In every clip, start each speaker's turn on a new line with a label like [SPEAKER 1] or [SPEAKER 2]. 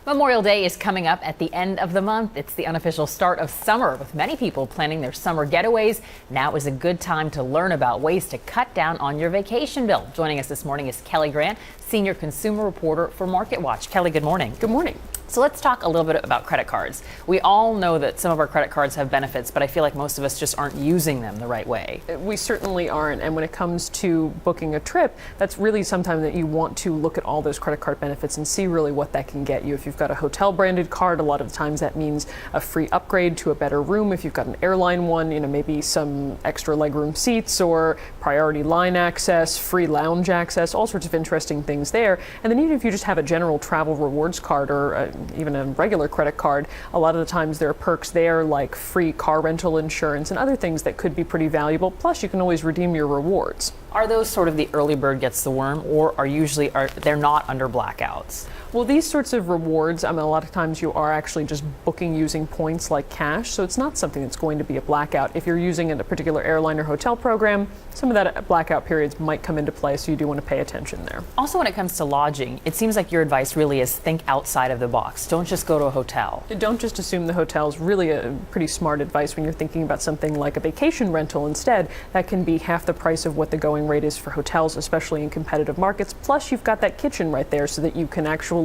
[SPEAKER 1] Memorial Day is coming up at the end of the month. It's the unofficial start of summer, with many people planning their summer getaways. Now is a good time to learn about ways to cut down on your vacation bill. Joining us this morning is Kelli Grant, senior consumer reporter for MarketWatch. Kelli, good morning.
[SPEAKER 2] Good morning.
[SPEAKER 1] So let's talk a little bit about credit cards. We all know that some of our credit cards have benefits, but I feel like most of us just aren't using them the right way.
[SPEAKER 2] We certainly aren't. And when it comes to booking a trip, that's really sometime that you want to look at all those credit card benefits and see really what that can get you. If you've got a hotel branded card, a lot of the times that means a free upgrade to a better room. If you've got an airline one, maybe some extra legroom seats or priority line access, free lounge access, all sorts of interesting things there. And then even if you just have a general travel rewards card or even a regular credit card, a lot of the times there are perks there like free car rental insurance and other things that could be pretty valuable. Plus, you can always redeem your rewards.
[SPEAKER 1] Are those sort of the early bird gets the worm, or they're not under blackouts?
[SPEAKER 2] Well, these sorts of rewards, a lot of times you are actually just booking using points like cash, so it's not something that's going to be a blackout. If you're using a particular airline or hotel program, some of that blackout periods might come into play, so you do want to pay attention there.
[SPEAKER 1] Also, when it comes to lodging, it seems like your advice really is think outside of the box. Don't just go to a hotel.
[SPEAKER 2] Don't just assume the hotel is really a pretty smart advice when you're thinking about something like a vacation rental. Instead, that can be half the price of what the going rate is for hotels, especially in competitive markets. Plus, you've got that kitchen right there so that you can actually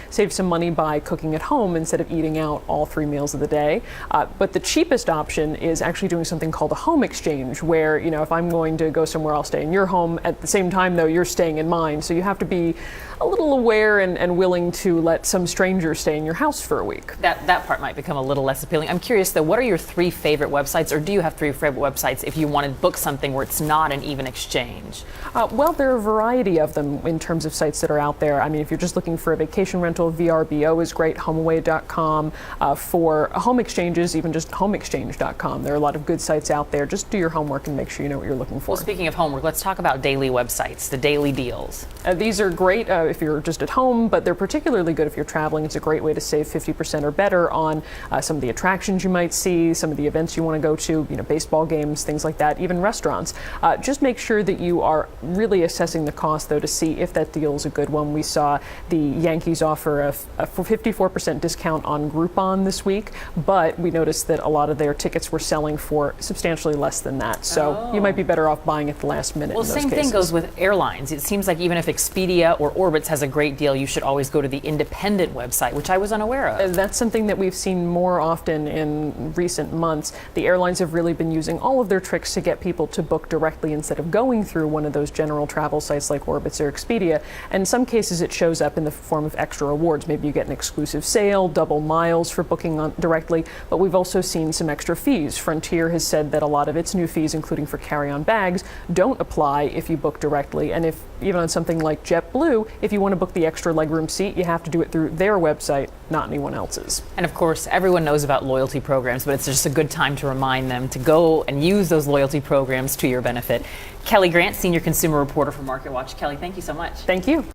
[SPEAKER 2] save some money by cooking at home instead of eating out all 3 meals of the day. But the cheapest option is actually doing something called a home exchange, where, if I'm going to go somewhere, I'll stay in your home. At the same time, though, you're staying in mine. So you have to be a little aware and willing to let some stranger stay in your house for a week.
[SPEAKER 1] That part might become a little less appealing. I'm curious, though, what are your 3 favorite websites, or do you have 3 favorite websites if you want to book something where it's not an even exchange?
[SPEAKER 2] Well, there are a variety of them in terms of sites that are out there. If you're just looking for a vacation rental, VRBO is great, HomeAway.com. For home exchanges, even just HomeExchange.com. There are a lot of good sites out there. Just do your homework and make sure you know what you're looking for.
[SPEAKER 1] Well, speaking of homework, let's talk about daily websites, the daily deals.
[SPEAKER 2] These are great if you're just at home, but they're particularly good if you're traveling. It's a great way to save 50% or better on some of the attractions you might see, some of the events you want to go to, baseball games, things like that, even restaurants. Just make sure that you are really assessing the cost, though, to see if that deal is a good one. We saw the Yankees offer a 54% discount on Groupon this week, but we noticed that a lot of their tickets were selling for substantially less than that. So you might be better off buying at the last minute.
[SPEAKER 1] Well,
[SPEAKER 2] in those
[SPEAKER 1] same
[SPEAKER 2] cases.
[SPEAKER 1] thing goes with airlines. It seems like even if Expedia or Orbitz has a great deal, you should always go to the independent website, which I was unaware of.
[SPEAKER 2] That's something that we've seen more often in recent months. The airlines have really been using all of their tricks to get people to book directly instead of going through one of those general travel sites like Orbitz or Expedia. And in some cases, it shows up in the form of extra rewards. Maybe you get an exclusive sale, double miles for booking directly, but we've also seen some extra fees. Frontier has said that a lot of its new fees, including for carry-on bags, don't apply if you book directly. And if even on something like JetBlue, if you want to book the extra legroom seat, you have to do it through their website, not anyone else's.
[SPEAKER 1] And of course, everyone knows about loyalty programs, but it's just a good time to remind them to go and use those loyalty programs to your benefit. Kelli Grant, senior consumer reporter for MarketWatch. Kelli, thank you so much.
[SPEAKER 2] Thank you.